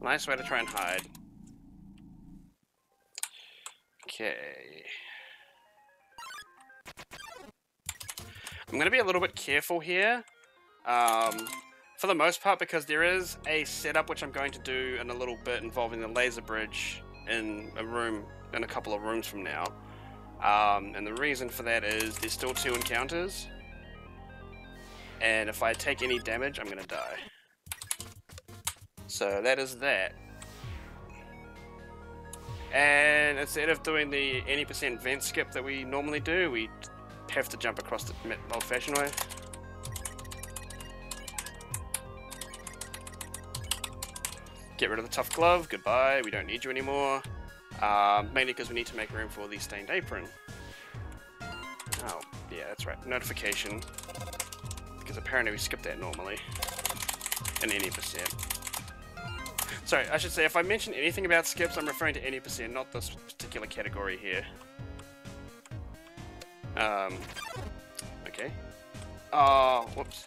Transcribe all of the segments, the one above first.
Nice way to try and hide. Okay. I'm going to be a little bit careful here. For the most part, because there is a setup which I'm going to do in a little bit involving the laser bridge in a room, in a couple of rooms from now. And the reason for that is there's still 2 encounters. And if I take any damage, I'm going to die. So that is that. And instead of doing the any % vent skip that we normally do, we have to jump across the old-fashioned way. Get rid of the tough glove, goodbye, we don't need you anymore. Mainly because we need to make room for the stained apron. Oh, yeah, that's right, notification. Because apparently we skip that normally. In any %. Sorry, I should say, if I mention anything about skips, I'm referring to any %, not this particular category here. Okay. Oh, whoops.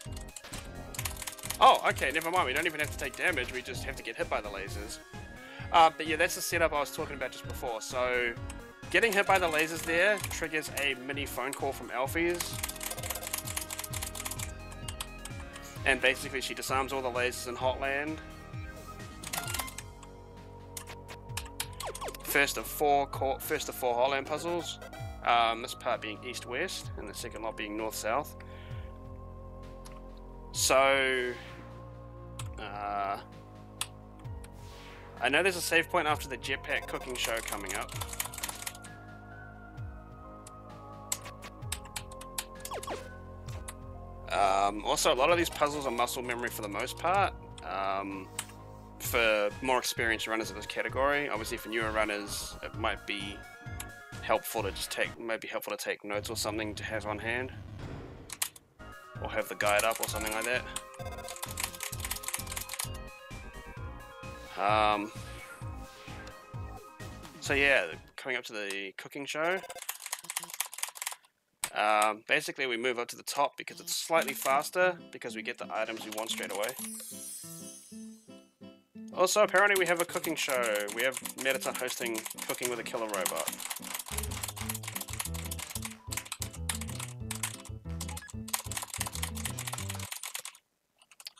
Oh, okay, never mind, we don't even have to take damage, we just have to get hit by the lasers. But yeah, that's the setup I was talking about just before. So, getting hit by the lasers there triggers a mini phone call from Alfie's. And basically she disarms all the lasers in Hotland. First of four Hotland puzzles. This part being east-west, and the second lot being north-south. So, I know there's a save point after the jetpack cooking show coming up. Also, a lot of these puzzles are muscle memory for the most part. For more experienced runners of this category, obviously for newer runners, it might be helpful to just take notes or something to have on hand, or have the guide up or something like that. So yeah, coming up to the cooking show. Basically we move up to the top because it's slightly faster, because we get the items we want straight away. Also, apparently we have a cooking show. We have Medita hosting Cooking with a Killer Robot.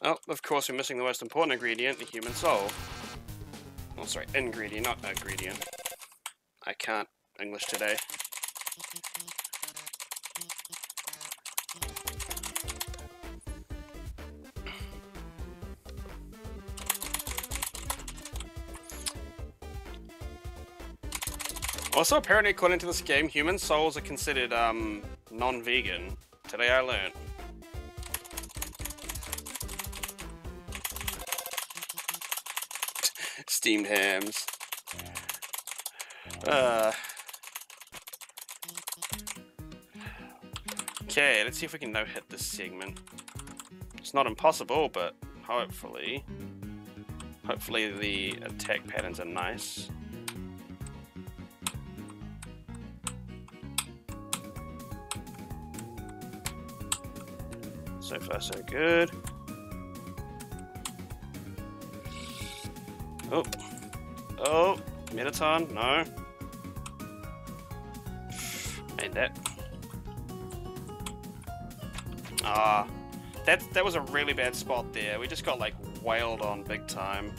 Oh, of course we're missing the most important ingredient, the human soul. Oh, sorry, ingredient, not ingredient. I can't English today. Also, apparently, according to this game, human souls are considered non-vegan. Today I learned. Steamed hams. Okay, let's see if we can no-hit this segment. It's not impossible, but hopefully the attack patterns are nice. So far, so good. Oh. Oh, Metaton, no. Made that. Ah, that was a really bad spot there. We just got like wailed on big time.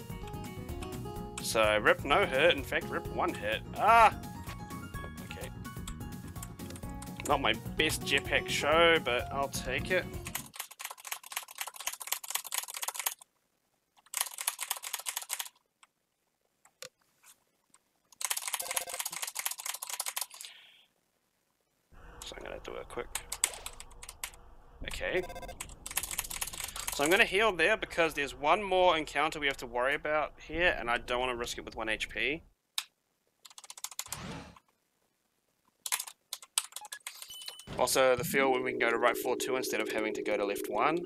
So rip no hit, in fact rip 1 hit. Ah! Okay. Not my best jetpack show, but I'll take it. So I'm gonna do a quick... Okay. So I'm gonna heal there because there's one more encounter we have to worry about here, and I don't want to risk it with 1 HP. Also, the field where we can go to right floor 2 instead of having to go to left 1.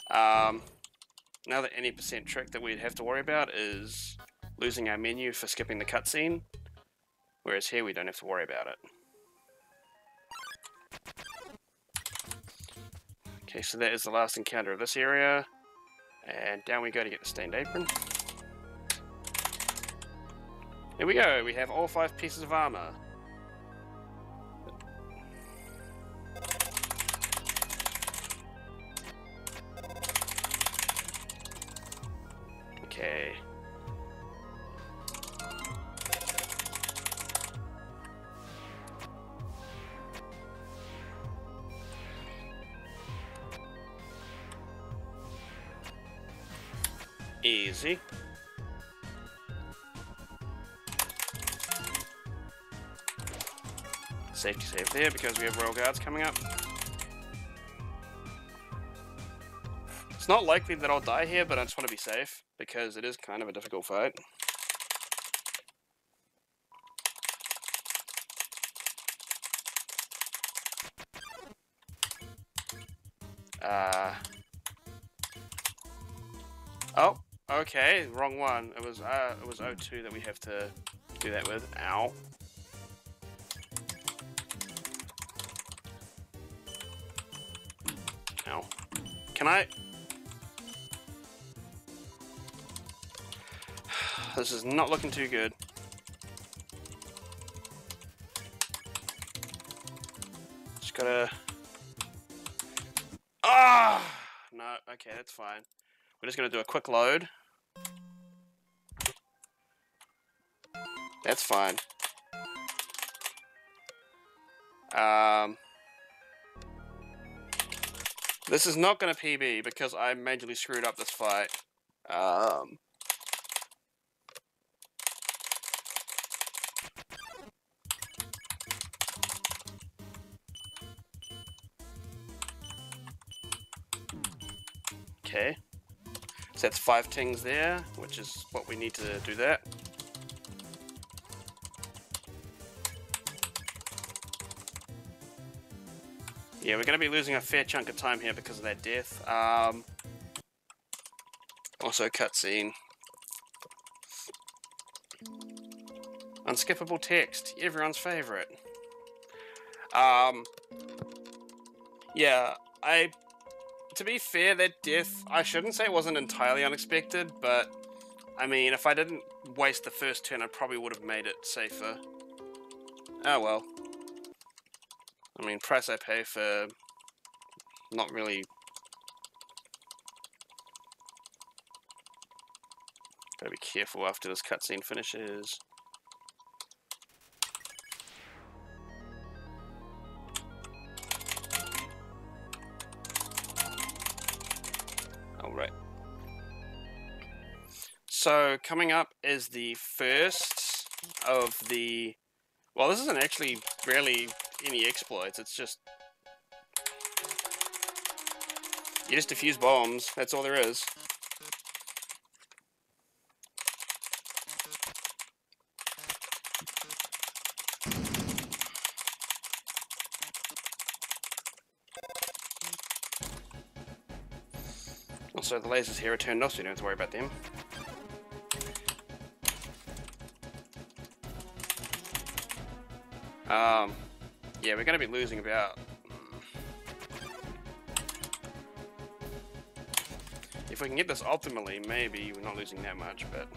Another any % trick that we'd have to worry about is losing our menu for skipping the cutscene, whereas here we don't have to worry about it. Okay, so that is the last encounter of this area, and down we go to get the stained apron. Here we go, we have all 5 pieces of armor. Okay. Easy. Safety save there because we have Royal Guards coming up. It's not likely that I'll die here, but I just want to be safe because it is kind of a difficult fight. Oh, okay, wrong one. It was O2 that we have to do that with. Ow. Ow. Can I? This is not looking too good. Just gotta... Ah! No, okay, that's fine. We're just gonna do a quick load. That's fine. This is not gonna PB because I majorly screwed up this fight. Okay. So that's 5 tings there, which is what we need to do that. Yeah, we're going to be losing a fair chunk of time here because of that death. Also cutscene. Unskippable text, everyone's favorite. Yeah, to be fair, that death, I shouldn't say it wasn't entirely unexpected, but I mean, if I didn't waste the first turn, I probably would have made it safer. Oh well. I mean, price I pay for not really... Gotta be careful after this cutscene finishes. Alright. So, coming up is the first of the... Well, this isn't actually really any exploits, it's just... You just defuse bombs, that's all there is. Also, the lasers here are turned off, so you don't have to worry about them. Yeah, we're going to be losing about... If we can get this optimally, maybe we're not losing that much, but...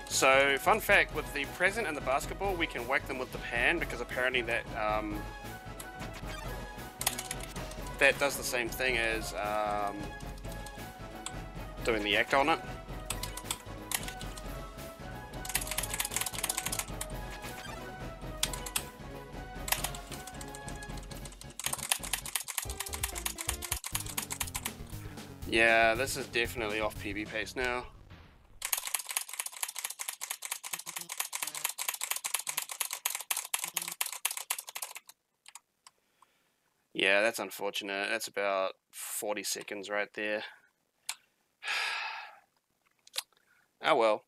So, fun fact, with the present and the basketball, we can whack them with the pan, because apparently that, that does the same thing as, doing the act on it. Yeah, this is definitely off PB pace now. Yeah, that's unfortunate. That's about 40 seconds right there. Oh well.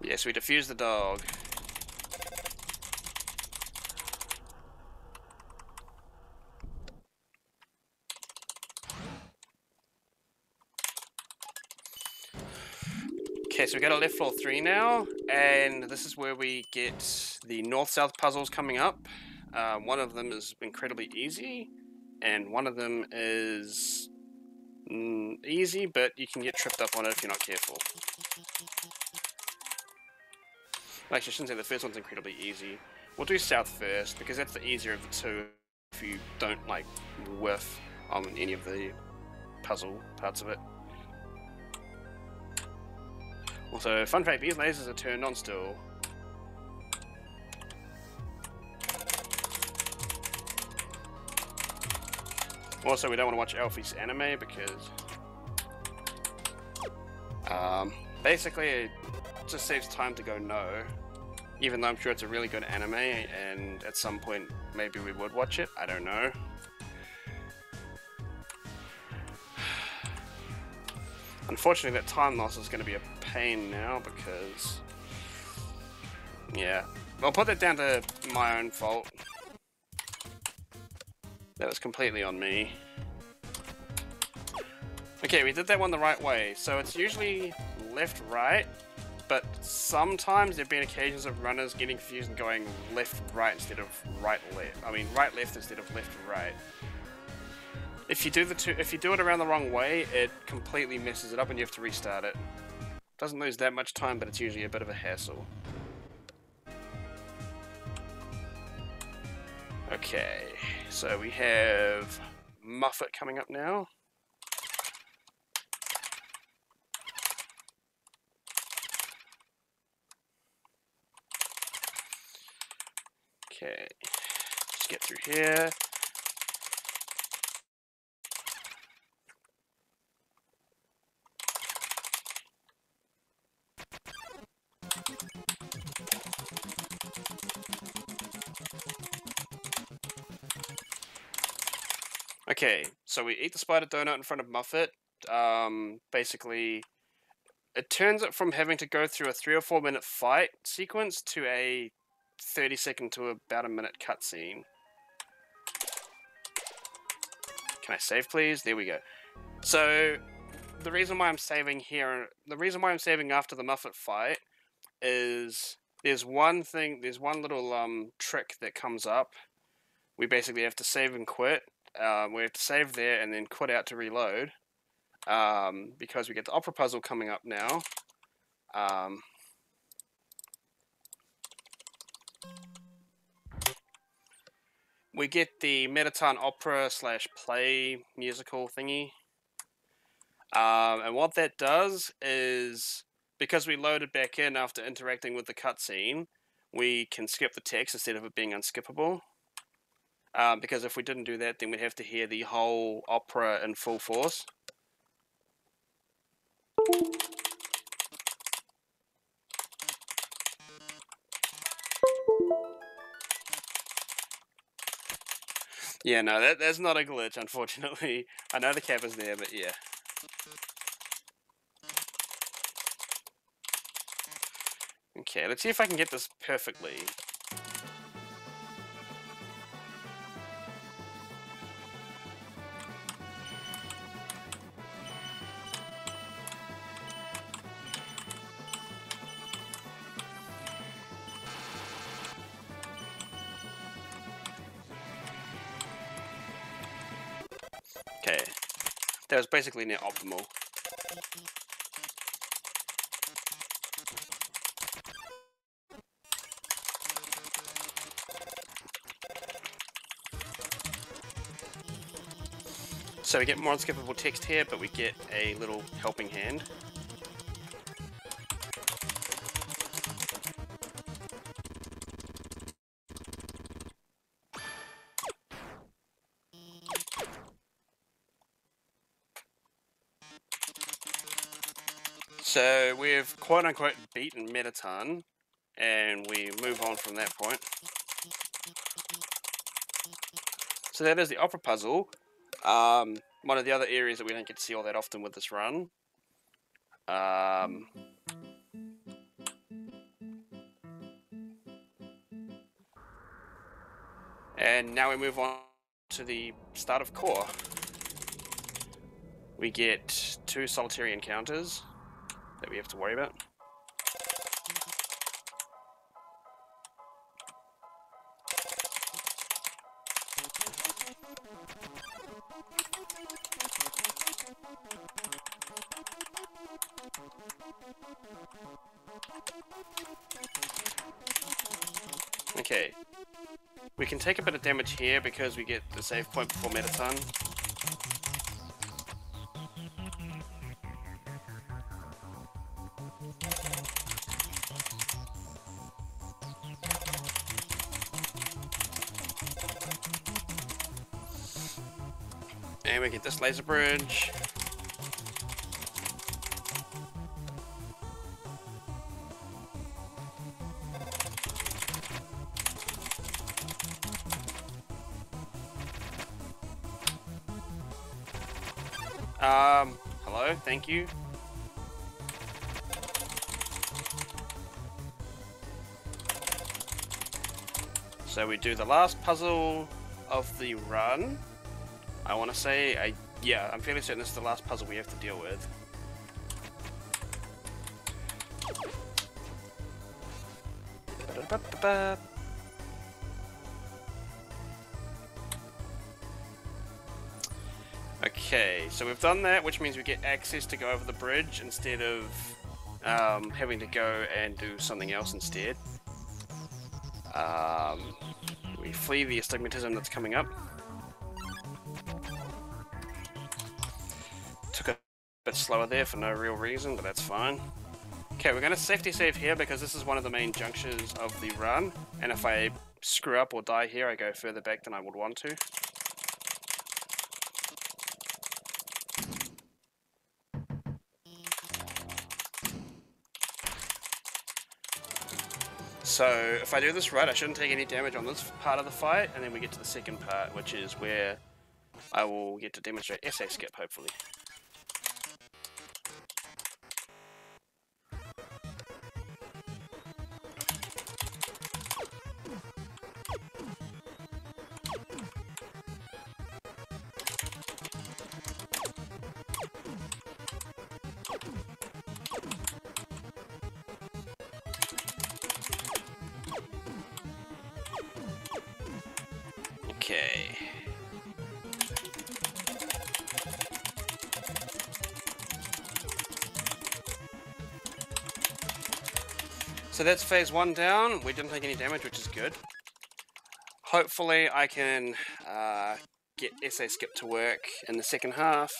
Yes, we defused the dog. Okay, so we got a left floor 3 now, and this is where we get the north-south puzzles coming up. One of them is incredibly easy, and one of them is easy, but you can get tripped up on it if you're not careful. Actually, I shouldn't say the first one's incredibly easy. We'll do south first, because that's the easier of the two if you don't, like, whiff on any of the puzzle parts of it. Also, fun fact, these lasers are turned on still. Also, we don't want to watch Alfie's anime because basically it just saves time to go no, even though I'm sure it's a really good anime and at some point maybe we would watch it, I don't know. Unfortunately that time loss is going to be a pain now because, yeah, I'll put that down to my own fault. That was completely on me. Okay, we did that one the right way. So it's usually left-right, but sometimes there have been occasions of runners getting confused and going left-right instead of right-left. I mean, right-left instead of left-right. If you do it around the wrong way, it completely messes it up and you have to restart it. Doesn't lose that much time, but it's usually a bit of a hassle. Okay, so we have Muffet coming up now. Okay, let's get through here. Okay, so we eat the spider donut in front of Muffet. Basically, it turns it from having to go through a 3 or 4 minute fight sequence to a 30-second to about a minute cutscene. Can I save, please? There we go. So, the reason why I'm saving here, the reason why I'm saving after the Muffet fight is there's one little trick that comes up. We basically have to save and quit. We have to save there and then quit out to reload. Because we get the opera puzzle coming up now. We get the Mettaton opera / play musical thingy. And what that does is, because we loaded back in after interacting with the cutscene, we can skip the text instead of it being unskippable. Because if we didn't do that, then we'd have to hear the whole opera in full force. Yeah, no, that's not a glitch, unfortunately. I know the cap is there, but yeah. Okay, let's see if I can get this perfectly. Okay, that was basically near optimal. So we get more unskippable text here, but we get a little helping hand. So we've quote-unquote beaten Mettaton, and we move on from that point. So that is the opera puzzle. One of the other areas that we don't get to see all that often with this run. And now we move on to the start of core. We get 2 solitary encounters that we have to worry about. Okay. We can take a bit of damage here because we get the save point before Metaton. And we get this laser bridge. Hello, thank you. So we do the last puzzle of the run. I want to say, yeah, I'm fairly certain this is the last puzzle we have to deal with. Ba-da-ba-ba-ba. Okay, so we've done that, which means we get access to go over the bridge instead of having to go and do something else instead. We flee the astigmatism that's coming up. Took a bit slower there for no real reason, but that's fine. Okay, we're going to safety save here because this is one of the main junctures of the run, and if I screw up or die here, I go further back than I would want to. So, if I do this right, I shouldn't take any damage on this part of the fight, and then we get to the second part, which is where I will get to demonstrate essay skip, hopefully. Okay. So that's phase 1 down. We didn't take any damage, which is good. Hopefully I can get essay skip to work in the second half,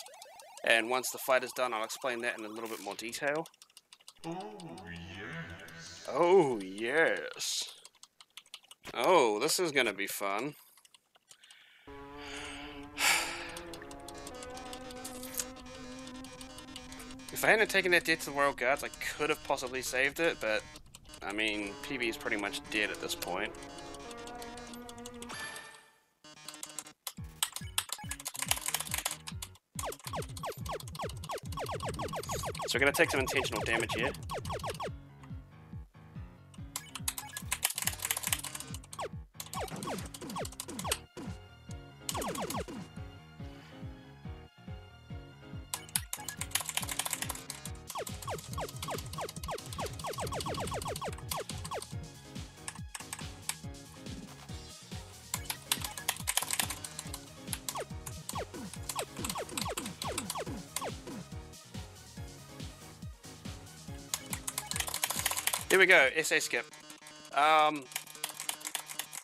and once the fight is done I'll explain that in a little bit more detail. Oh, yes. Oh, yes. Oh, this is gonna be fun. If I hadn't taken that death to the Royal Guards, I could have possibly saved it, but I mean, PB is pretty much dead at this point. So we're going to take some intentional damage here. Here we go, essay skip.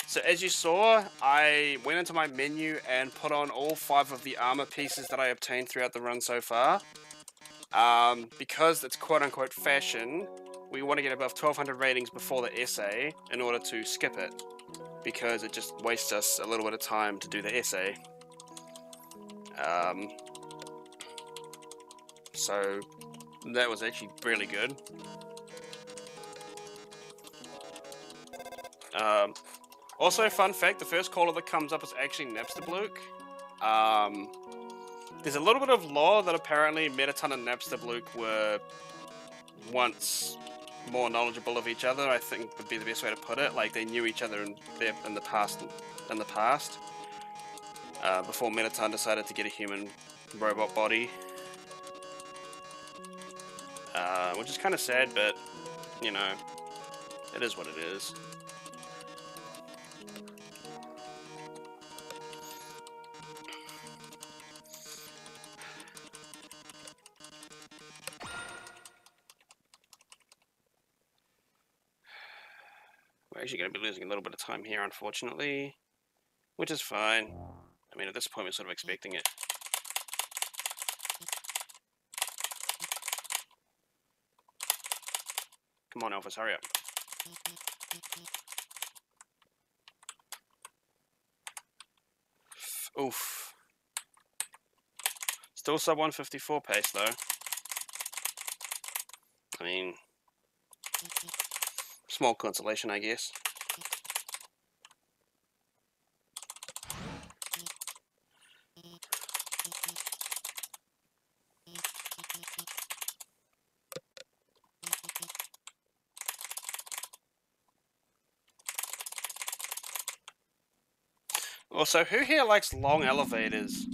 So as you saw, I went into my menu and put on all 5 of the armor pieces that I obtained throughout the run so far. Because it's quote-unquote fashion, we want to get above 1200 ratings before the essay in order to skip it, because it just wastes us a little bit of time to do the essay. So that was actually really good. Also, fun fact, the first caller that comes up is actually Napsterbluke. There's a little bit of lore that apparently Metaton and Napsterbluke were once more knowledgeable of each other, I think would be the best way to put it. Like, they knew each other in the past, before Metaton decided to get a human robot body. Which is kind of sad, but, you know, it is what it is. We're actually going to be losing a little bit of time here, unfortunately, which is fine. I mean, at this point, we're sort of expecting it. Come on, Elvis, hurry up. Oof. Still sub 154 pace, though. I mean, small consolation, I guess. Also, who here likes long elevators?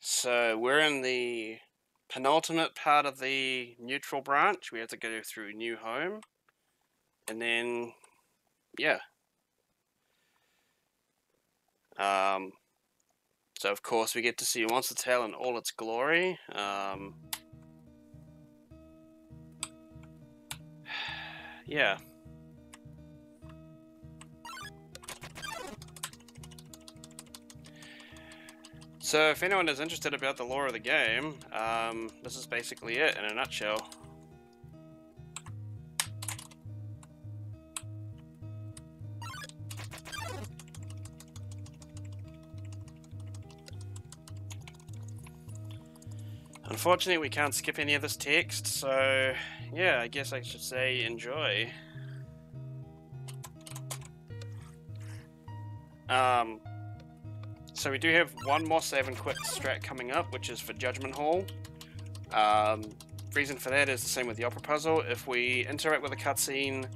So we're in the penultimate part of the neutral branch. We have to go through New Home. And then, yeah. So of course we get to see Undertale in all its glory. Yeah. So if anyone is interested about the lore of the game, this is basically it in a nutshell. Unfortunately, we can't skip any of this text, so yeah, I guess I should say enjoy. So we do have one more save and quit strat coming up, which is for Judgment Hall. Reason for that is the same with the Opera Puzzle. If we interact with a cutscene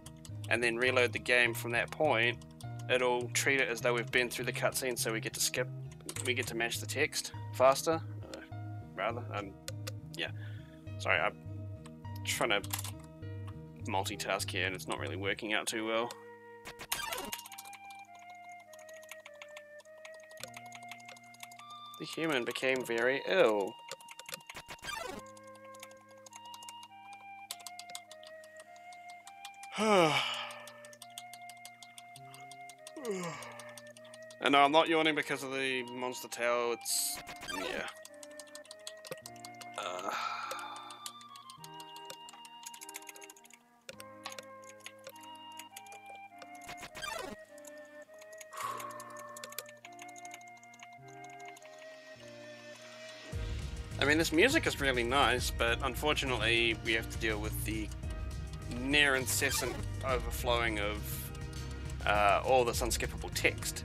and then reload the game from that point, it'll treat it as though we've been through the cutscene, so we get to match the text faster. Yeah. Sorry, I'm trying to multitask here and it's not really working out too well. The human became very ill. And no, I'm not yawning because of the monster tail, it's... yeah. I mean, this music is really nice, but unfortunately we have to deal with the near incessant overflowing of all this unskippable text.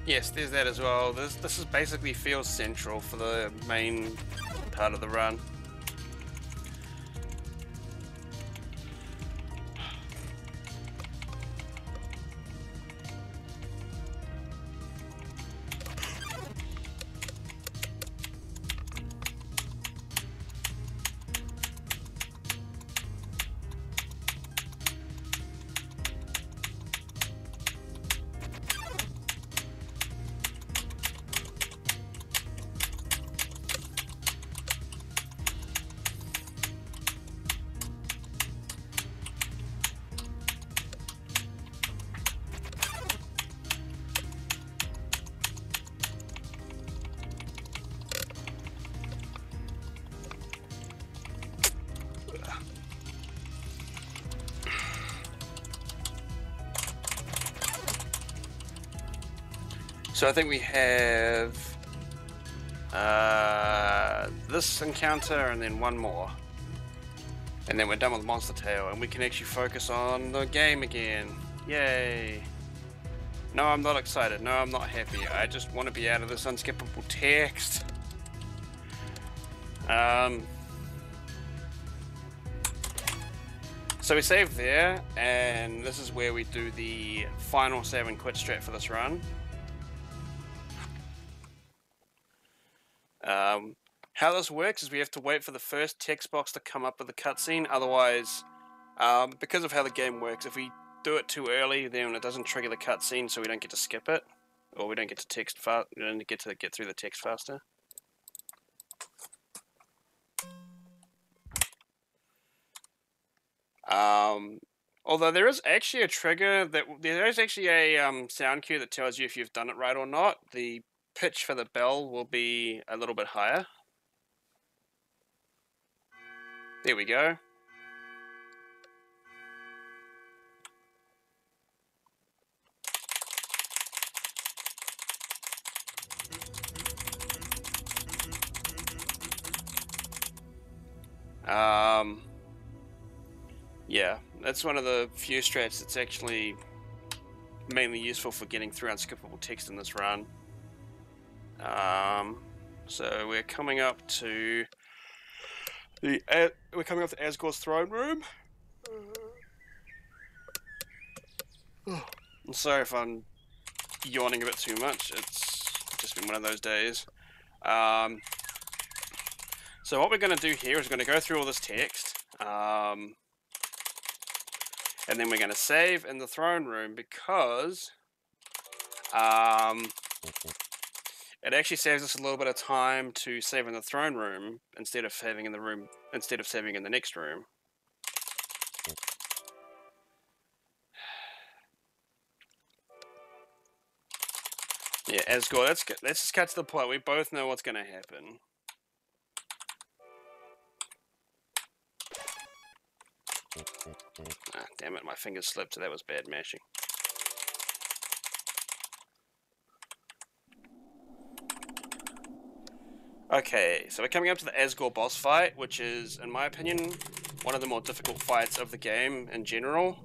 Yes, there's that as well. This is basically feels central for the main part of the run. So I think we have this encounter and then one more. And then we're done with Monster Tale and we can actually focus on the game again. Yay! No, I'm not excited. No, I'm not happy. I just want to be out of this unskippable text. So we save there, and this is where we do the final save and quit strat for this run. How this works is we have to wait for the first text box to come up with the cutscene. Otherwise, because of how the game works, if we do it too early, then it doesn't trigger the cutscene, so we don't get to skip it, or we don't get to text fast. We don't get to get through the text faster. Although there is actually a trigger there is actually a sound cue that tells you if you've done it right or not. The pitch for the bell will be a little bit higher. There we go. Yeah, that's one of the few strats that's actually mainly useful for getting through unskippable text in this run. So we're coming up to Asgore's throne room. I'm sorry if I'm yawning a bit too much. It's just been one of those days. So what we're going to do here is we're going to go through all this text. And then we're going to save in the throne room because it actually saves us a little bit of time to save in the throne room instead of saving in the next room. Yeah, Asgore, let's just cut to the point. We both know what's going to happen. Ah, damn it, my fingers slipped, so that was bad mashing. Okay, so we're coming up to the Asgore boss fight, which is, in my opinion, one of the more difficult fights of the game in general.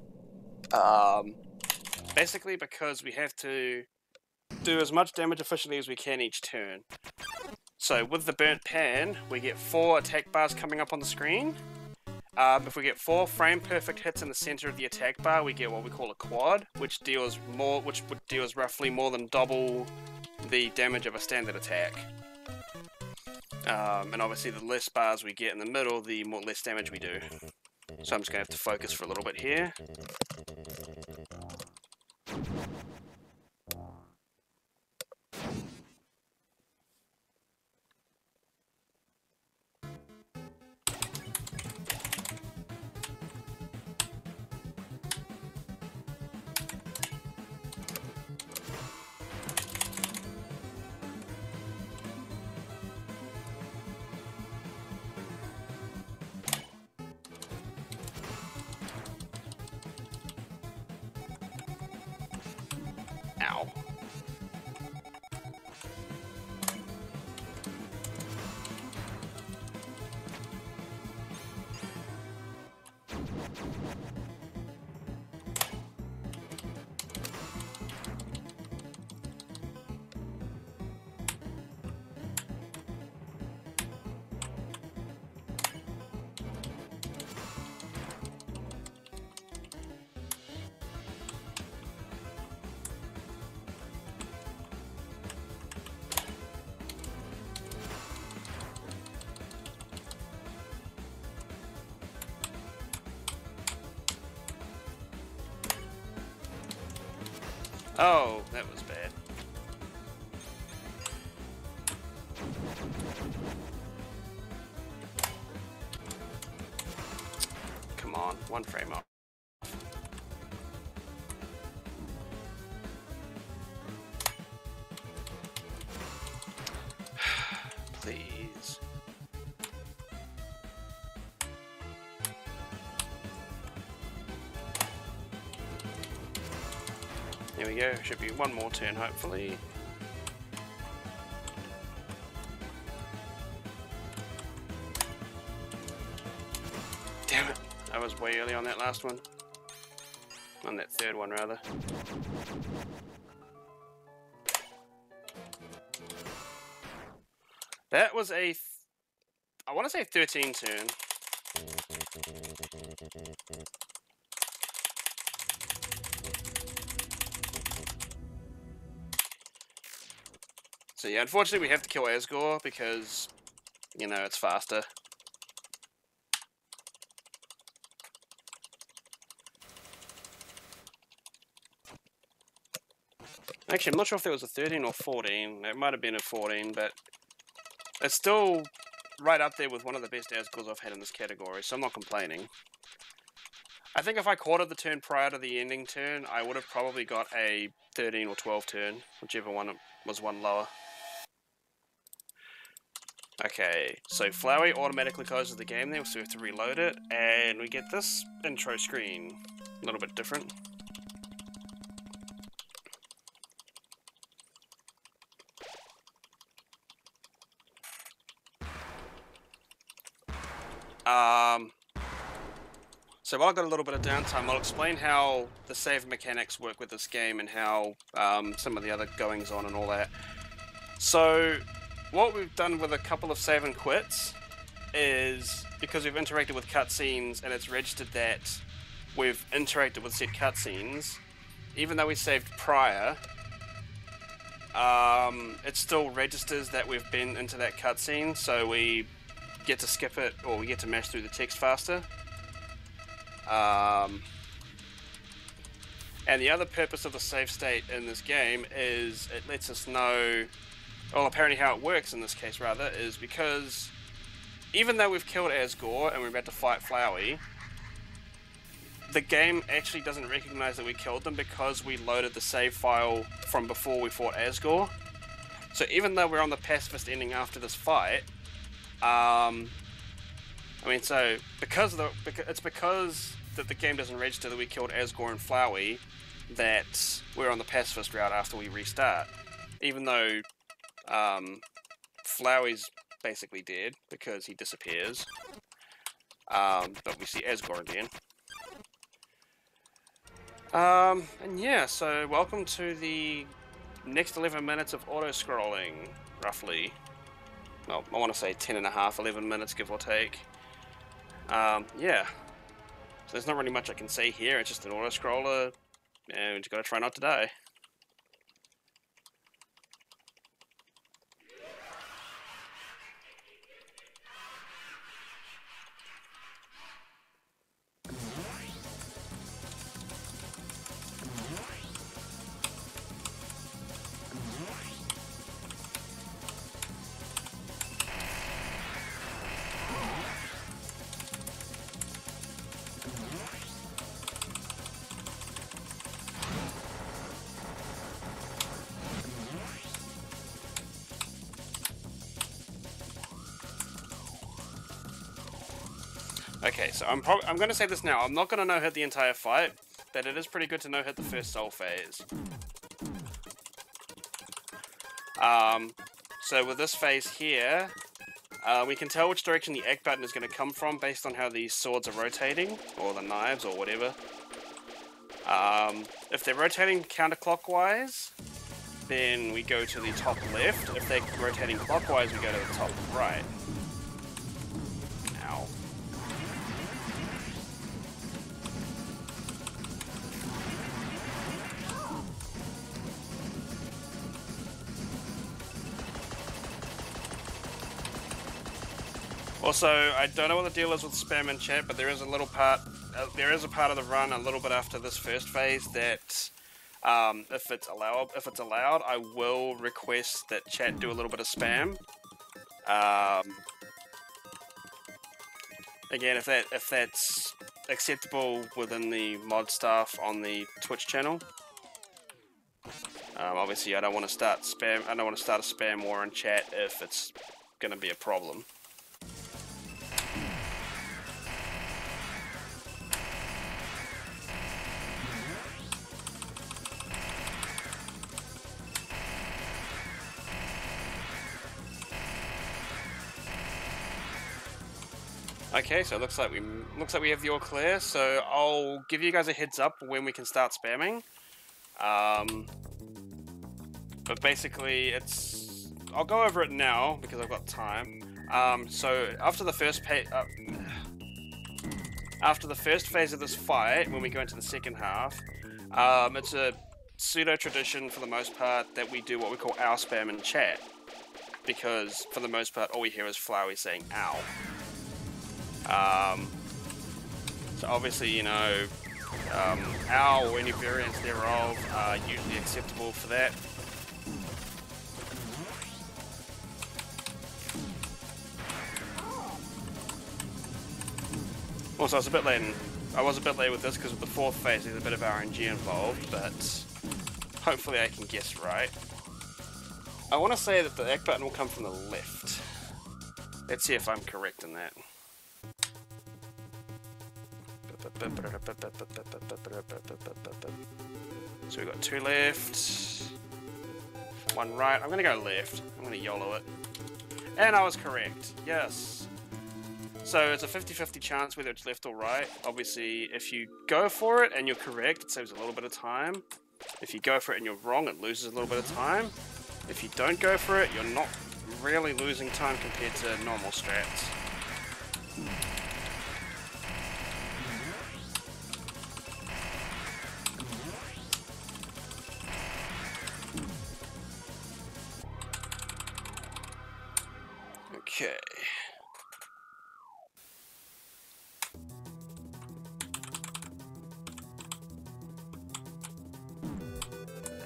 Basically because we have to do as much damage efficiently as we can each turn. So with the burnt pan, we get 4 attack bars coming up on the screen. If we get 4 frame perfect hits in the center of the attack bar, we get what we call a quad, which deals roughly more than double the damage of a standard attack. And obviously the less bars we get in the middle, the less damage we do. So I'm just going to have to focus for a little bit here. Ow. Oh, that was bad. Come on, one frame up. Please. There we go, should be one more turn hopefully. was way early on that last one. On that third one, rather. That was a... I want to say 13 turn. So yeah, unfortunately we have to kill Asgore because, you know, it's faster. Actually, I'm not sure if it was a 13 or 14. It might have been a 14, but it's still right up there with one of the best Asgores I've had in this category, so I'm not complaining. I think if I quartered the turn prior to the ending turn, I would have probably got a 13 or 12 turn, whichever one was one lower. Okay, so Flowey automatically closes the game there, so we have to reload it, and we get this intro screen. A little bit different. So while I've got a little bit of downtime, I'll explain how the save mechanics work with this game and how some of the other goings on and all that. So what we've done with a couple of save and quits is, because we've interacted with cutscenes and it's registered that we've interacted with said cutscenes, even though we saved prior, it still registers that we've been into that cutscene, so we get to skip it, or we get to mash through the text faster. And the other purpose of the save state in this game is it lets us know, well, apparently how it works in this case rather, is because even though we've killed Asgore and we're about to fight Flowey, the game actually doesn't recognize that we killed them because we loaded the save file from before we fought Asgore. So even though we're on the pacifist ending after this fight, so because that the game doesn't register that we killed Asgore and Flowey, that we're on the pacifist route after we restart. Even though Flowey's basically dead because he disappears, but we see Asgore again. And yeah, so welcome to the next 11 minutes of auto-scrolling, roughly. Well, I want to say 10 and a half, 11 minutes, give or take. Yeah. So there's not really much I can say here, it's just an auto-scroller, and we just gotta try not to die. Okay, so I'm going to say this now. I'm not going to no-hit the entire fight, but it is pretty good to no-hit the first soul phase. So with this phase here, we can tell which direction the X button is going to come from based on how these swords are rotating, or the knives, or whatever. If they're rotating counterclockwise, then we go to the top left. If they're rotating clockwise, we go to the top right. Ow. Also, I don't know what the deal is with spam in chat, but there is a little part, a part of the run a little bit after this first phase that, if it's allowed, I will request that chat do a little bit of spam. Again, if that's acceptable within the mod staff on the Twitch channel. Obviously, I don't want to start a spam war in chat if it's going to be a problem. Okay, so it looks like we have the all clear. So I'll give you guys a heads up when we can start spamming. But basically, I'll go over it now because I've got time. So after the first phase of this fight, when we go into the second half, it's a pseudo tradition for the most part that we do what we call ow spam in chat, because for the most part all we hear is Flowey saying ow. So obviously, you know, ow or any variants thereof are usually acceptable for that. Also, I was a bit late with this because with the fourth phase there's a bit of RNG involved, but hopefully I can guess right. I want to say that the egg button will come from the left. Let's see if I'm correct in that. So we've got 2 left, 1 right. I'm going to go left. I'm going to YOLO it. And I was correct. Yes. So it's a 50-50 chance whether it's left or right. Obviously, if you go for it and you're correct, it saves a little bit of time. If you go for it and you're wrong, it loses a little bit of time. If you don't go for it, you're not really losing time compared to normal strats. Okay.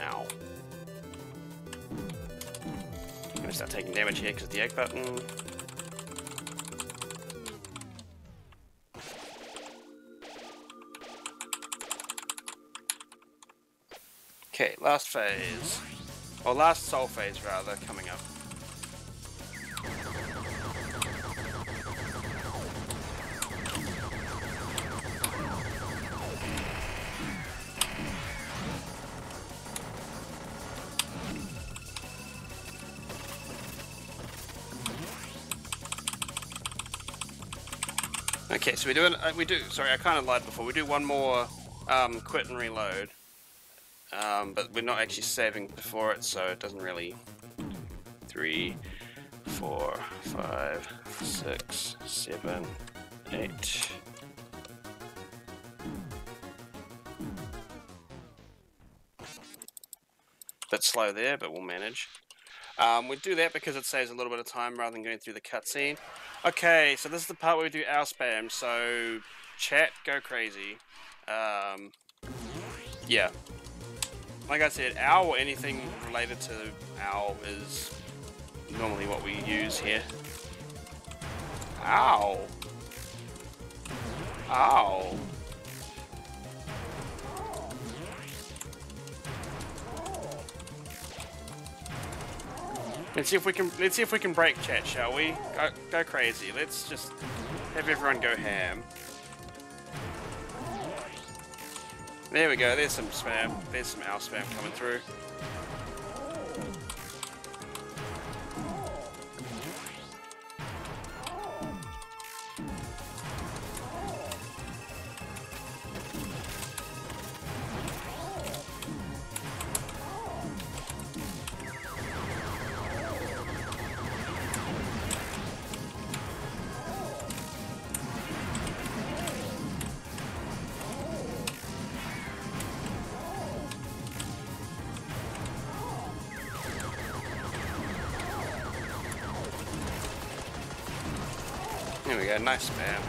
Ow. I'm gonna start taking damage here because of the egg button. Okay, last phase. Or last soul phase rather, coming up. Okay, so sorry, I kind of lied before. We do one more quit and reload. But we're not actually saving before it, so it doesn't really... 3, 4, 5, 6, 7, 8... Bit slow there, but we'll manage. We do that because it saves a little bit of time rather than going through the cutscene. Okay, so this is the part where we do owl spam, so chat, go crazy. Yeah. Like I said, owl or anything related to owl is normally what we use here. Ow! Ow! Let's see if we can break chat, shall we? Go crazy. Let's just have everyone go ham. There we go. There's some spam. There's some owl spam coming through. There we go, nice spam.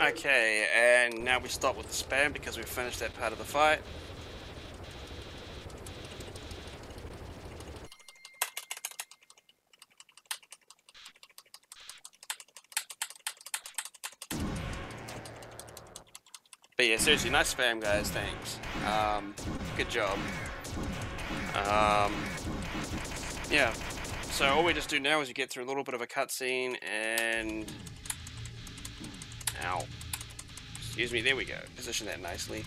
Okay, and now we stop with the spam because we've finished that part of the fight. But yeah, seriously, nice spam, guys. Thanks. Good job. Yeah. So all we just do now is you get through a little bit of a cutscene and... Ow. Excuse me, there we go. Position that nicely.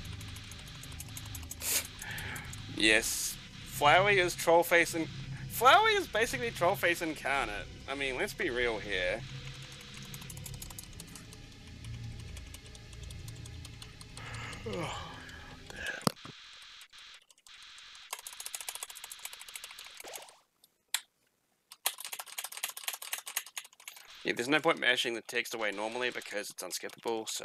Yes. Flowey is Trollface and... Flowey is basically Trollface incarnate. I mean, let's be real here. Yeah, there's no point mashing the text away normally because it's unskippable, so...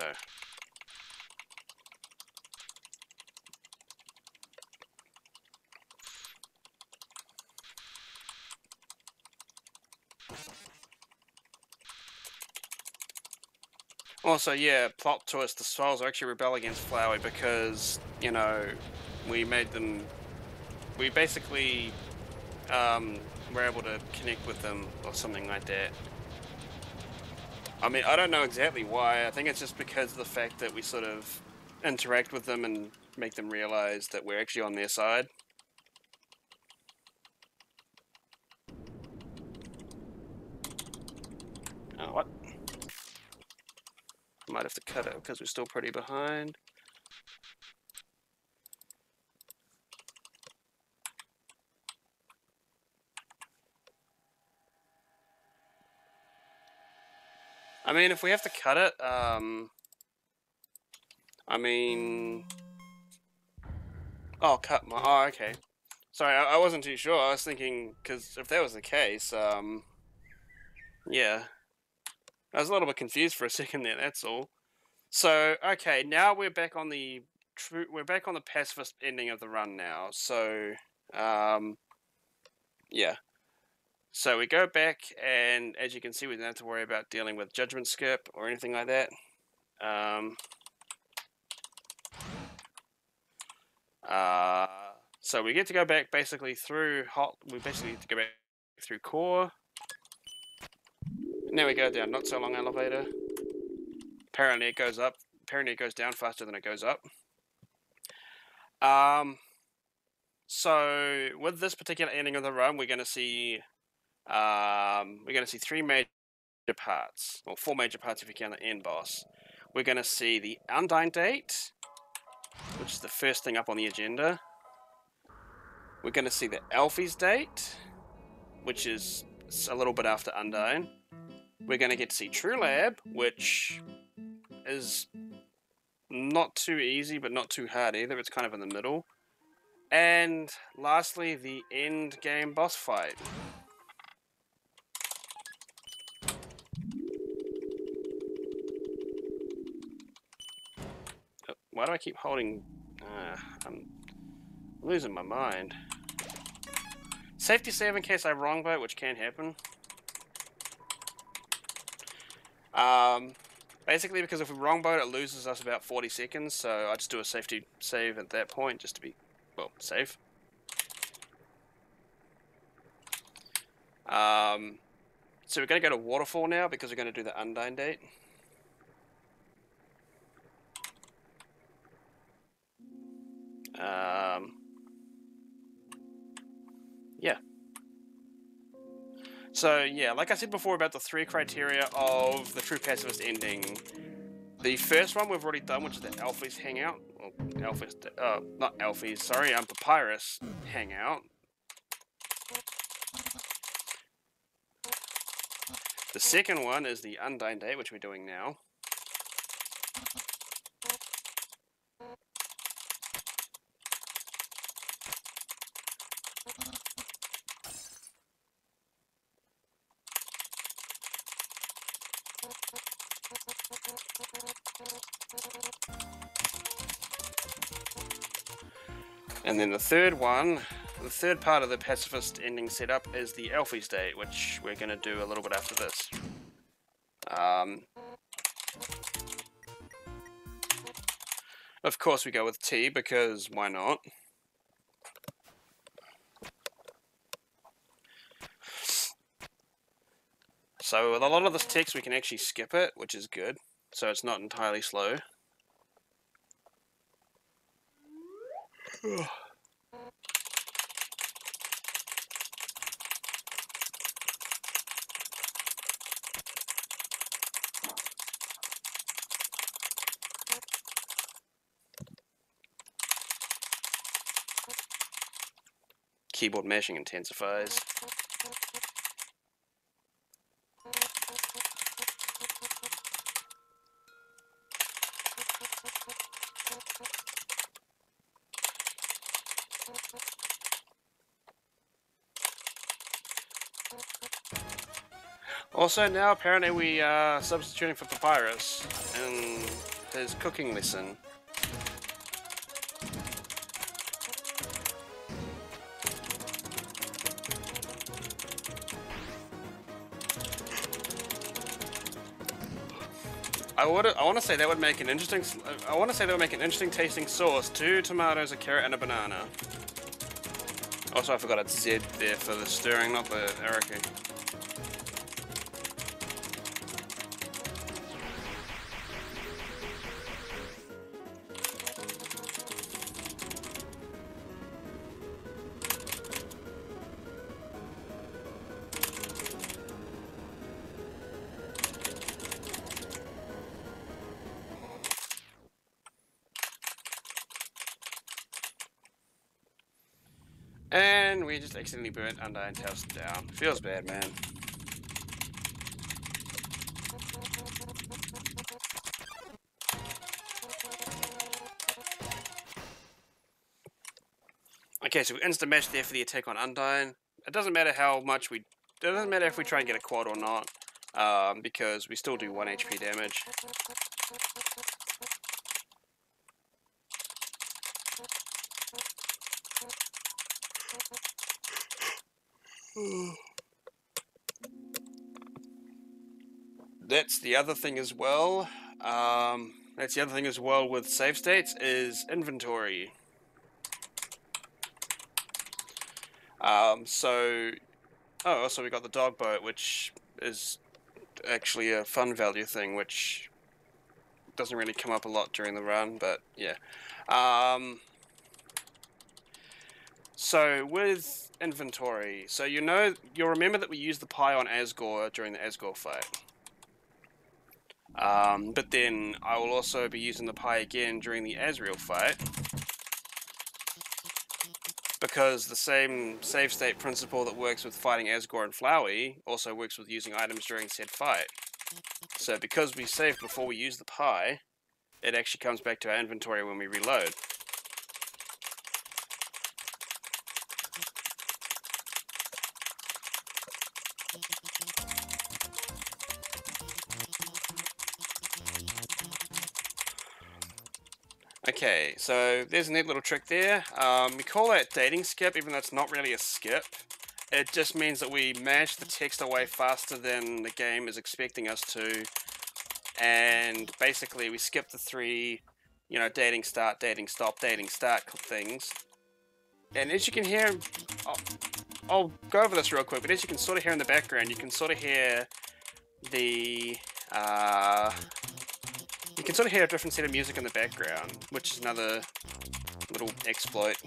Also, yeah, plot twist, the Swirls actually rebel against Flowey because, you know, we made them... We basically, were able to connect with them or something like that. I mean, I don't know exactly why. I think it's just because of the fact that we sort of interact with them and make them realize that we're actually on their side. Oh, what? Might have to cut it because we're still pretty behind. I mean, if we have to cut it, I mean... Oh, cut my... Oh, okay. Sorry, I wasn't too sure. I was thinking, because if that was the case, yeah. I was a little bit confused for a second there, that's all. So, okay, now we're back on the... We're back on the pacifist ending of the run now, so... yeah. So we go back, and as you can see, we don't have to worry about dealing with judgment skip or anything like that. So we get to go back basically through we basically get to go back through core. Now we go down not so long elevator. Apparently it goes up. Apparently it goes down faster than it goes up. So with this particular ending of the run, we're going to see three major parts, or four major parts if you count the end boss. We're going to see the Undying Date, which is the first thing up on the agenda. We're going to see the Alfie's Date, which is a little bit after Undying. We're going to get to see True Lab, which is not too easy, but not too hard either. It's kind of in the middle. And lastly, the end game boss fight. Why do I keep holding... I'm losing my mind. Safety save in case I wrong vote, which can happen. Basically, because if we wrong vote, it loses us about 40 seconds, so I just do a safety save at that point, just to be, well, safe. So we're going to go to Waterfall now, because we're going to do the Undying Date. Yeah. So, yeah, like I said before about the 3 criteria of the true pacifist ending, the first one we've already done, which is the Alphys Hangout. Well, Alphys, not Alphys, sorry, Papyrus Hangout. The second one is the Undying Date, which we're doing now. And then the third one, the third part of the pacifist ending setup is the Alfie's Date, which we're going to do a little bit after this. Of course we go with T, because why not? So with a lot of this text we can actually skip it, which is good. So it's not entirely slow. Keyboard mashing intensifies. Also, now apparently we are substituting for Papyrus in his cooking lesson. I want to say that would make an interesting. I want to say that would make an interesting tasting sauce. 2 tomatoes, a carrot, and a banana. Also, I forgot it's Z there for the stirring, not the araki. And we just accidentally burnt Undertale down. Feels bad, man. Okay, so we instant match there for the attack on Undyne. It doesn't matter how much we. It doesn't matter if we try and get a quad or not, because we still do 1 HP damage. That's the other thing as well. That's the other thing as well with save states is inventory. Also we got the dog boat, which is actually a fun value thing, which doesn't really come up a lot during the run, but yeah. So with inventory, so you'll remember that we used the pie on Asgore during the Asgore fight. But then I will also be using the pie again during the Asriel fight, because the same save state principle that works with fighting Asgore and Flowey also works with using items during said fight. So because we saved before we use the pie, it actually comes back to our inventory when we reload. Okay, so there's a neat little trick there. We call that dating skip, even though it's not really a skip. It just means that we mash the text away faster than the game is expecting us to, and basically we skip the 3, dating start, dating stop, dating start things. And as you can hear, I'll go over this real quick, but as you can sort of hear in the background, you can sort of hear the, you can sort of hear a different set of music in the background, which is another little exploit.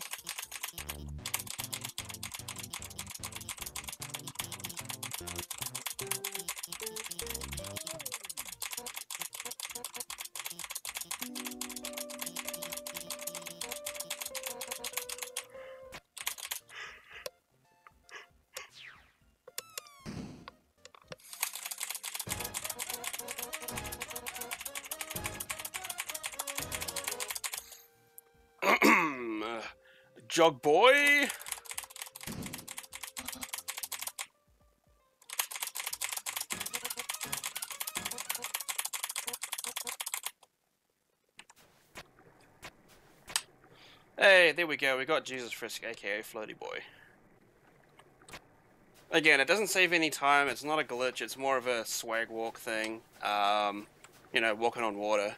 Jog boy. Hey, there we go. We got Jesus Frisk, aka Floaty Boy. Again, it doesn't save any time. It's not a glitch. It's more of a swag walk thing. Walking on water.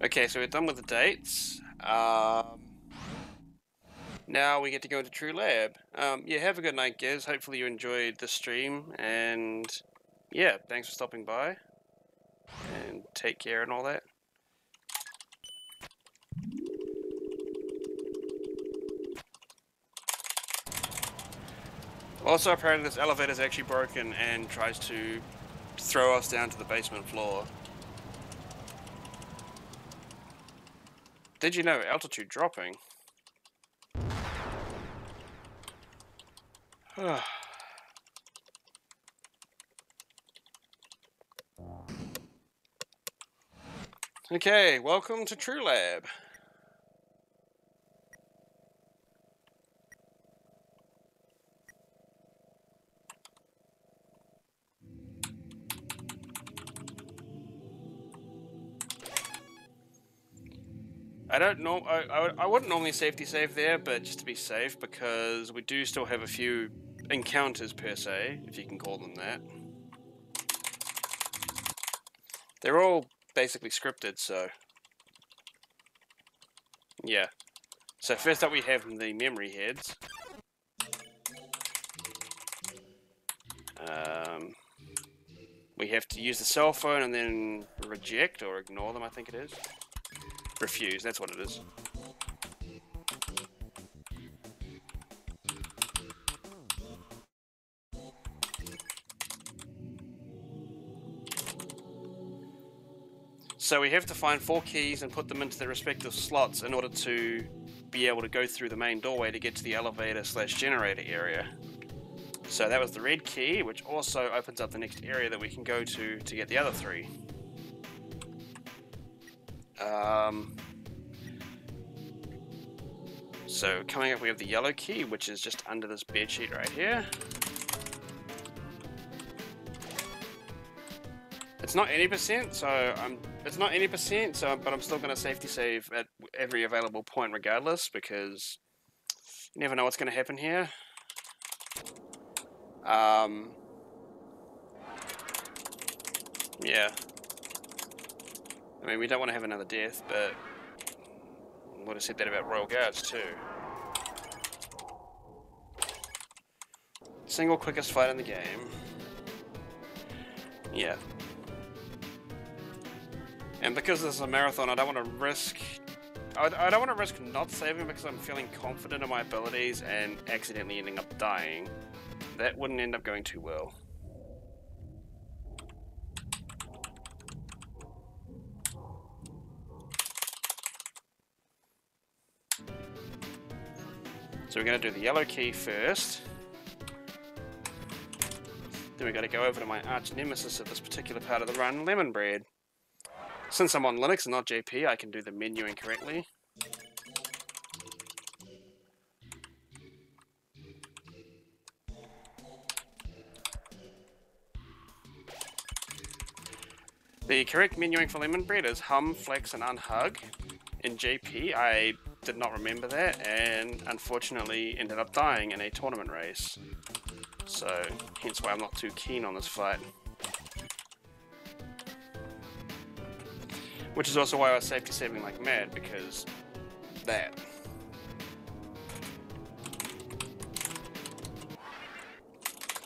Okay, so we're done with the dates. Now we get to go into True Lab. Yeah, have a good night, Giz. Hopefully you enjoyed the stream, and yeah, thanks for stopping by, and take care and all that. Also, apparently this elevator is actually broken and tries to throw us down to the basement floor. Did you know altitude dropping? Okay, welcome to True Lab. I wouldn't normally safety save there, but just to be safe, because we do still have a few encounters per se, if you can call them that. They're all basically scripted, so yeah. So first up we have the memory heads. We have to use the cell phone and then reject or ignore them, I think it is. Refuse, that's what it is. So we have to find 4 keys and put them into their respective slots in order to be able to go through the main doorway to get to the elevator/generator area. So that was the red key, which also opens up the next area that we can go to get the other 3. So coming up we have the yellow key, which is just under this bed sheet right here. It's not any percent, so but I'm still going to safety save at every available point regardless, because you never know what's going to happen here. Yeah. I mean, we don't want to have another death, but I would have said that about Royal Guards too. Single quickest fight in the game. Yeah. And because this is a marathon, I don't want to risk... I don't want to risk not saving because I'm feeling confident in my abilities and accidentally ending up dying. That wouldn't end up going too well. So we're going to do the yellow key first. Then we've got to go over to my arch nemesis at this particular part of the run, Lemon Bread. Since I'm on Linux and not JP, I can do the menuing correctly. The correct menuing for Lemon Bread is hum, flex, and unhug. In JP, I did not remember that, and unfortunately ended up dying in a tournament race. So, hence why I'm not too keen on this fight. Which is also why I was safety saving like mad, because that.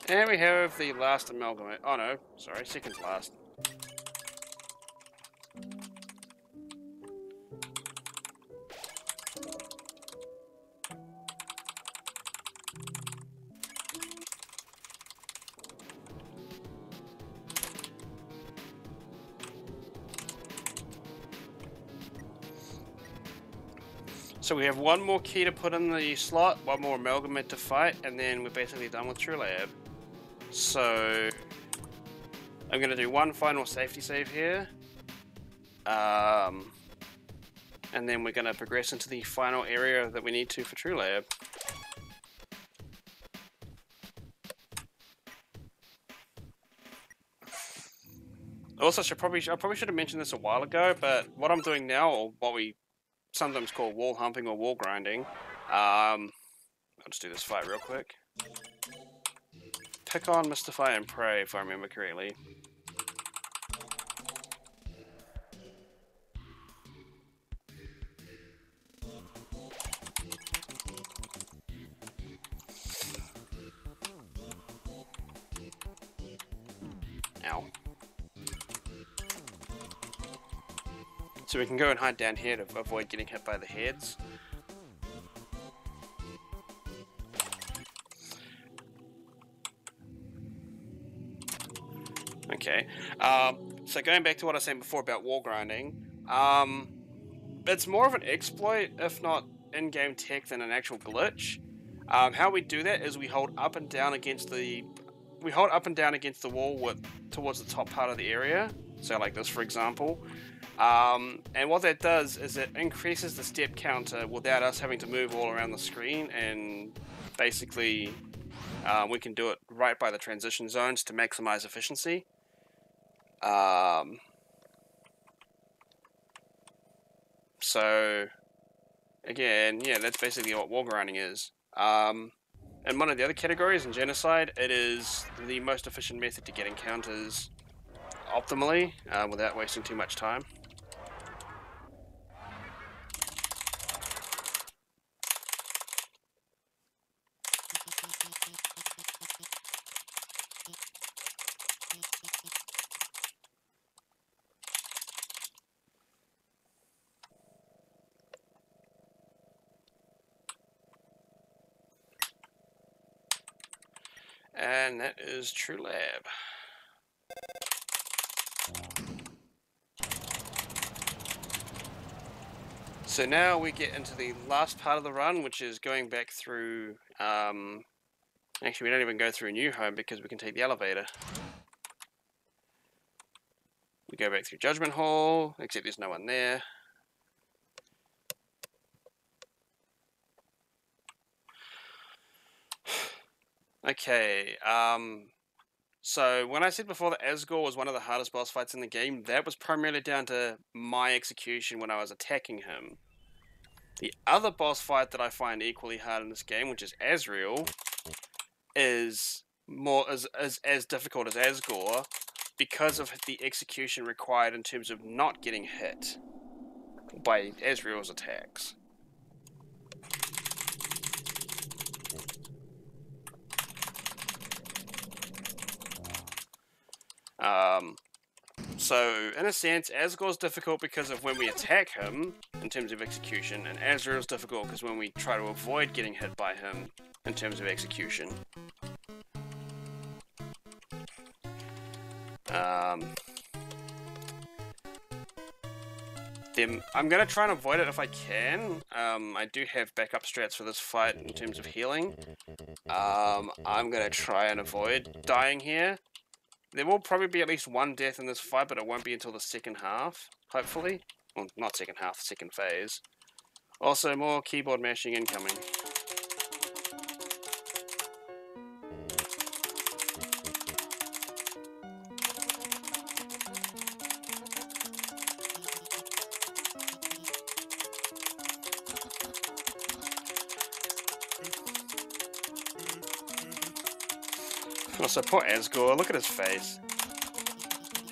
And we have the last amalgamate. Oh no, sorry, second last. So we have one more key to put in the slot, one more amalgamate to fight, and then we're basically done with True Lab. So I'm going to do one final safety save here. And then we're going to progress into the final area that we need to for True Lab. Also, I probably should have mentioned this a while ago, but what I'm doing now, or what we sometimes call wall humping or wall grinding, I'll just do this fight real quick. Pick on, mystify, and pray, if I remember correctly. Ow. So we can go and hide down here to avoid getting hit by the heads. Okay. So going back to what I was saying before about wall grinding, it's more of an exploit, if not in-game tech, than an actual glitch. How we do that is we hold up and down against the wall towards the top part of the area. So like this, for example. And what that does is it increases the step counter without us having to move all around the screen, and basically we can do it right by the transition zones to maximize efficiency. So again, yeah, that's basically what wall grinding is. And one of the other categories in genocide, it is the most efficient method to get encounters optimally without wasting too much time. And that is True Lab. So now we get into the last part of the run, which is going back through... actually, we don't even go through New Home because we can take the elevator. We go back through Judgment Hall, except there's no one there. Okay, so when I said before that Asgore was one of the hardest boss fights in the game, that was primarily down to my execution when I was attacking him. The other boss fight that I find equally hard in this game, which is Azrael, is as difficult as Asgore because of the execution required in terms of not getting hit by Azrael's attacks. So, in a sense, Asgore's difficult because of when we attack him, in terms of execution, and Azrael's difficult because when we try to avoid getting hit by him, in terms of execution. I'm going to try and avoid it if I can. I do have backup strats for this fight in terms of healing. I'm going to try and avoid dying here. There will probably be at least one death in this fight, but it won't be until the second half, hopefully. Well, not second half, second phase. Also, more keyboard mashing incoming. Also, poor Asgore, look at his face.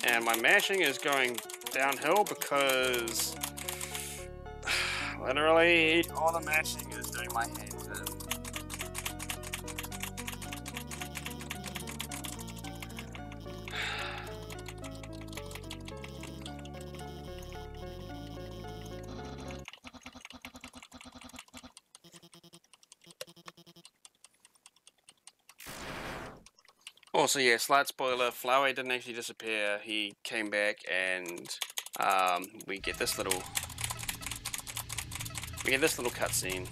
And my mashing is going downhill because literally all the mashing is doing my hands in. Also, yeah, slight spoiler, Flowey didn't actually disappear, he came back and we get this little cutscene.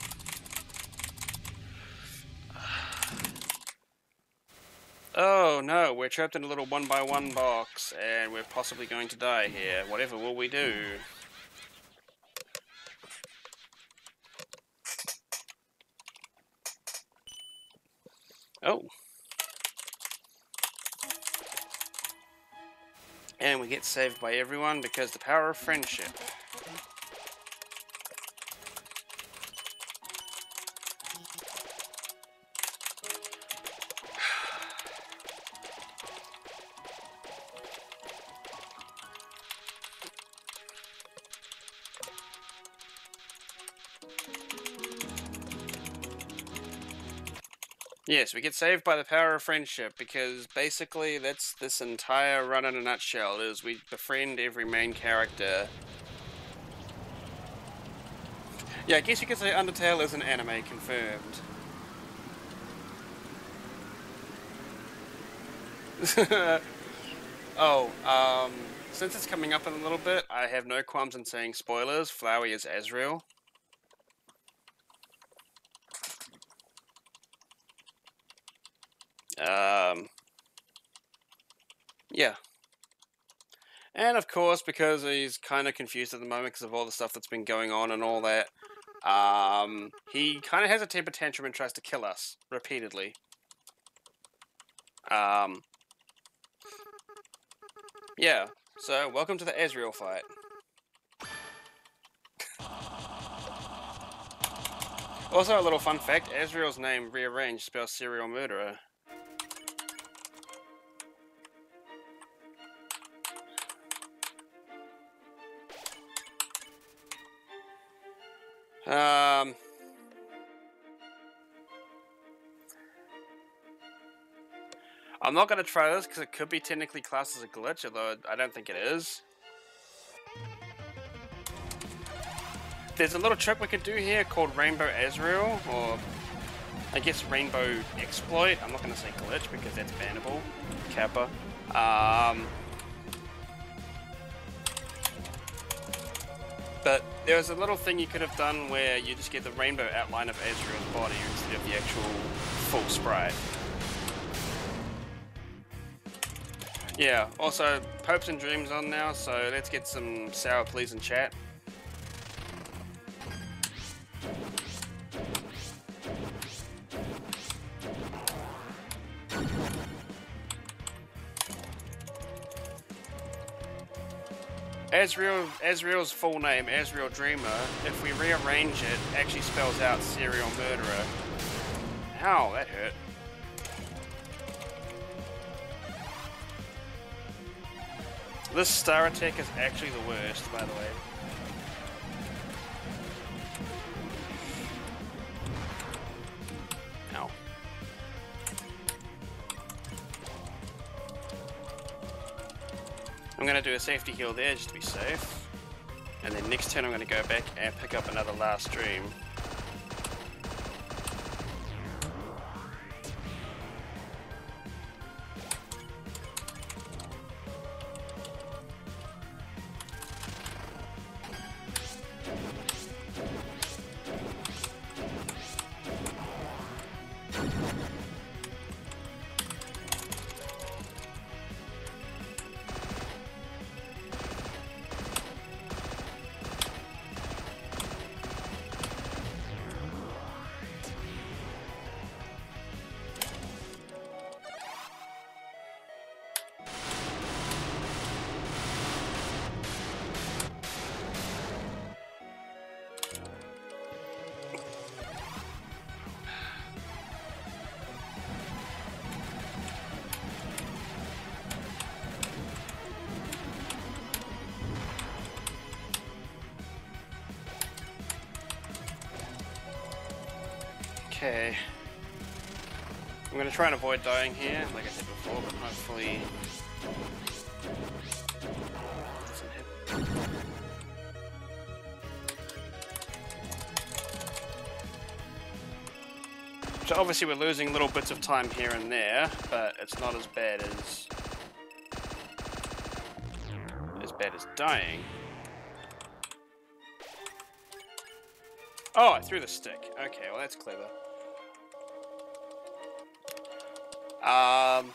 Oh no, we're trapped in a little 1x1 box and we're possibly going to die here. Whatever will we do? Oh. And we get saved by everyone because the power of friendship. Yes, we get saved by the power of friendship, because basically that's this entire run in a nutshell, is we befriend every main character. Yeah, I guess you could say Undertale is an anime, confirmed. Oh, since it's coming up in a little bit, I have no qualms in saying spoilers. Flowey is Azrael. Yeah. And of course, because he's kind of confused at the moment because of all the stuff that's been going on and all that, he kind of has a temper tantrum and tries to kill us repeatedly. Yeah. So, welcome to the Azrael fight. Also, a little fun fact, Azrael's name rearranged spells serial murderer. I'm not going to try this because it could be technically classed as a glitch, although I don't think it is. There's a little trick we could do here called Rainbow Azrael, or I guess Rainbow Exploit. I'm not going to say glitch because that's bannable. Kappa. But there's a little thing you could have done where you just get the rainbow outline of Azrael's body instead of the actual full sprite. Yeah, also, Hopes and Dreams on now, so let's get some sour pleas in chat. Azrael's full name, Azrael Dreamer, if we rearrange it, actually spells out serial murderer. Ow, that hurt. This star attack is actually the worst, by the way. Ow. I'm going to do a safety heal there just to be safe. And then next turn I'm going to go back and pick up another last dream. Okay. I'm going to try and avoid dying here, like I said before, but hopefully... doesn't hit. So obviously we're losing little bits of time here and there, but it's not as bad as dying. Oh, I threw the stick. Okay, well that's clever. Ow,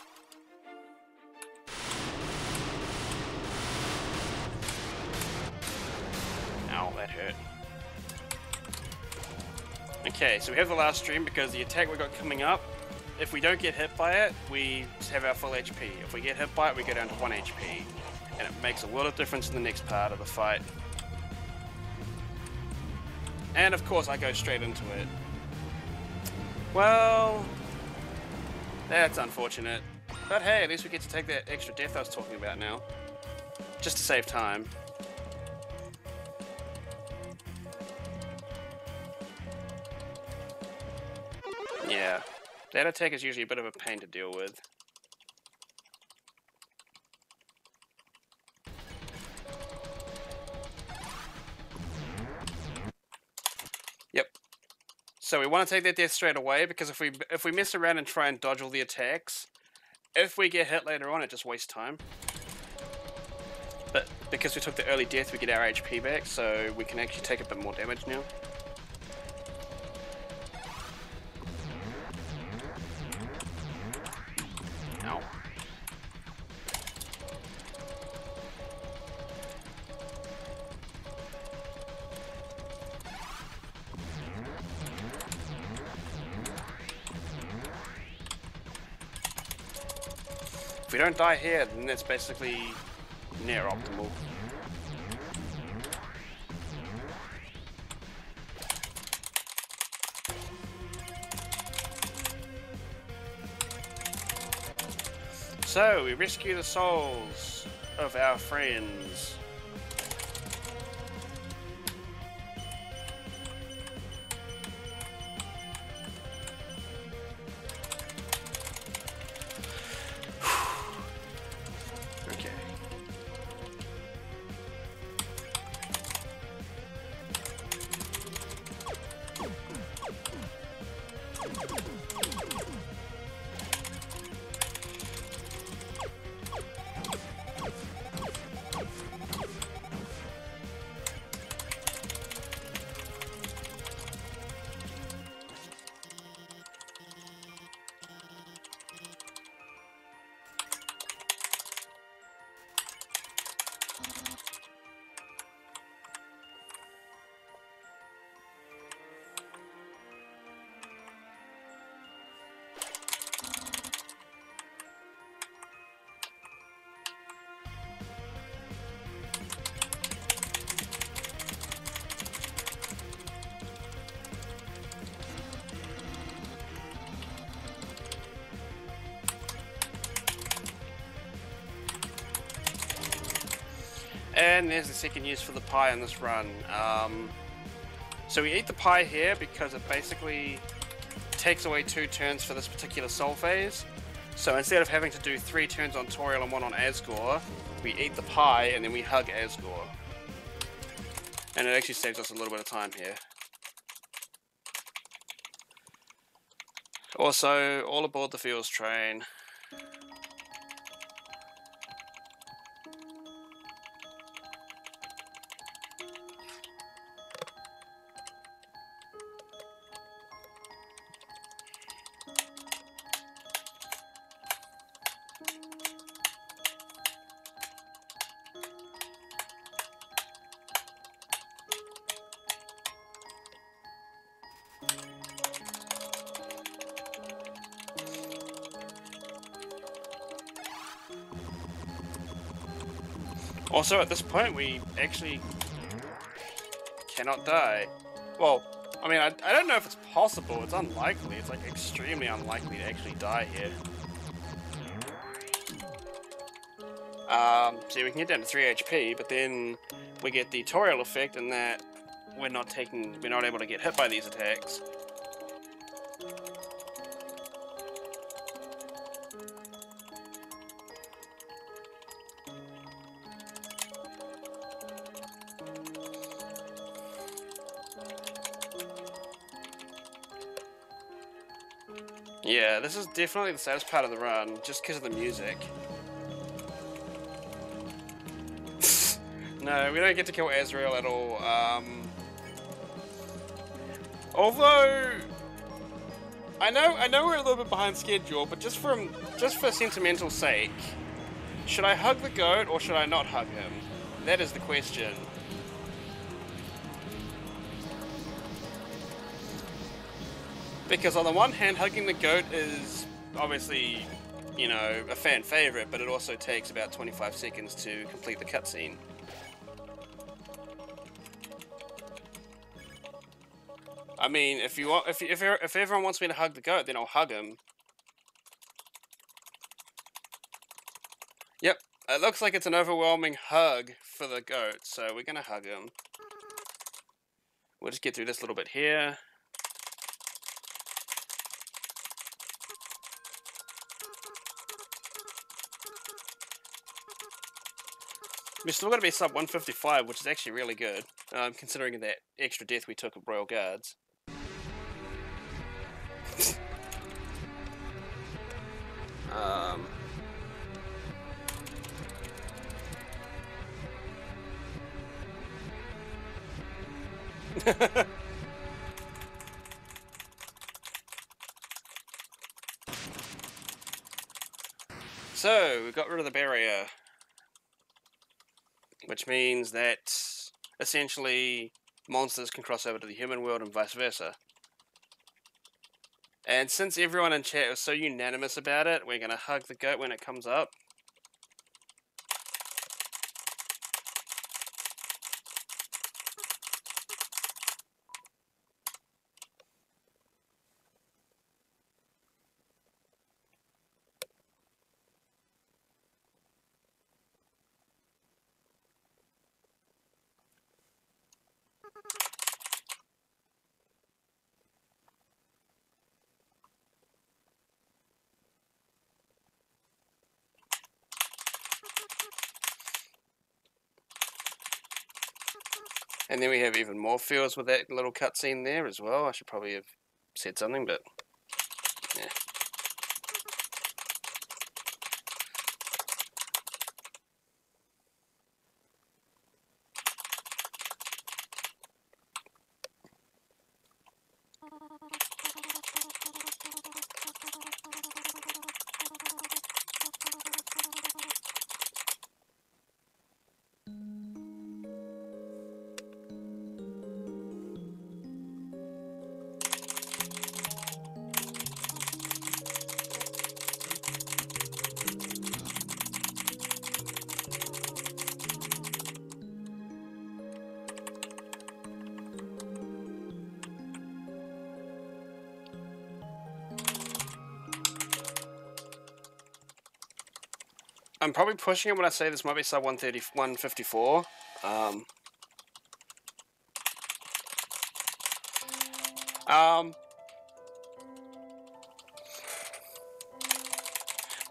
that hurt. Okay, so we have the last stream because the attack we got coming up, if we don't get hit by it, we have our full HP. If we get hit by it, we go down to 1 HP. And it makes a lot of difference in the next part of the fight. And of course, I go straight into it. Well, that's unfortunate. But hey, at least we get to take that extra death I was talking about now. Just to save time. Yeah. That attack is usually a bit of a pain to deal with. Yep. So we want to take that death straight away, because if we mess around and try and dodge all the attacks, if we get hit later on, it just wastes time. But because we took the early death, we get our HP back, so we can actually take a bit more damage now. Ow. If we don't die here, then that's basically near optimal. So, we rescue the souls of our friends. Okay. And there's the second use for the pie in this run. So we eat the pie here because it basically takes away 2 turns for this particular soul phase. So instead of having to do 3 turns on Toriel and 1 on Asgore, we eat the pie and then we hug Asgore. And it actually saves us a little bit of time here. Also, all aboard the Feels train. Also, at this point, we actually cannot die. Well, I mean, I don't know if it's possible. It's unlikely. It's like extremely unlikely to actually die here. See, we can get down to 3 HP, but then we get the Toriel effect in that we're not able to get hit by these attacks. Yeah, this is definitely the saddest part of the run, just because of the music. No, we don't get to kill Azrael at all. Although I know we're a little bit behind schedule, but just for sentimental sake, should I hug the goat or should I not hug him? That is the question. Because on the one hand, hugging the goat is obviously, you know, a fan favorite, but it also takes about 25 seconds to complete the cutscene. I mean, if everyone wants me to hug the goat, then I'll hug him. Yep, it looks like it's an overwhelming hug for the goat, so we're gonna hug him. We'll just get through this little bit here. We're still going to be sub 155, which is actually really good, considering that extra death we took at Royal Guards. So, we got rid of the barrier, which means that essentially monsters can cross over to the human world and vice versa. And since everyone in chat was so unanimous about it, we're going to hug the goat when it comes up. And then we have even more feels with that little cutscene there as well. I should probably have said something, but yeah. I'm probably pushing it when I say this might be sub 154.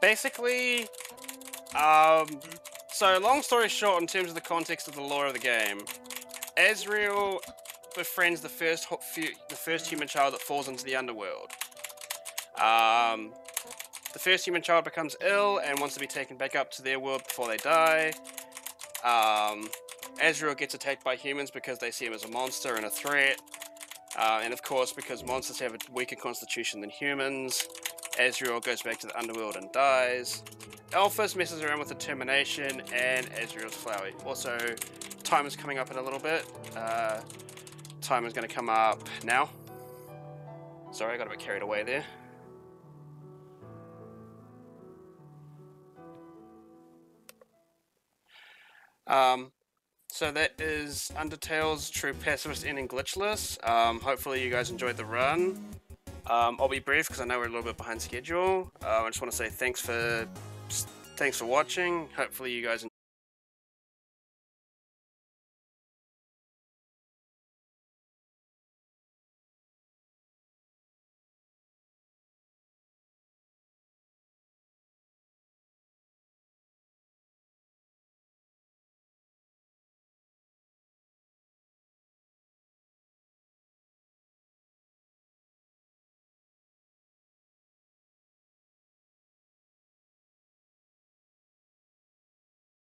Basically, so long story short, in terms of the context of the lore of the game, Azrael befriends the first human child that falls into the underworld. The first human child becomes ill and wants to be taken back up to their world before they die. Azrael gets attacked by humans because they see him as a monster and a threat. And of course, because monsters have a weaker constitution than humans, Azrael goes back to the underworld and dies. Alphys messes around with determination, and Azrael's flowery. Also, timer's coming up in a little bit. Timer's going to come up now. Sorry, I got a bit carried away there. So that is Undertale's True Pacifist Ending Glitchless. Hopefully you guys enjoyed the run. I'll be brief because I know we're a little bit behind schedule. I just want to say thanks for watching. Hopefully you guys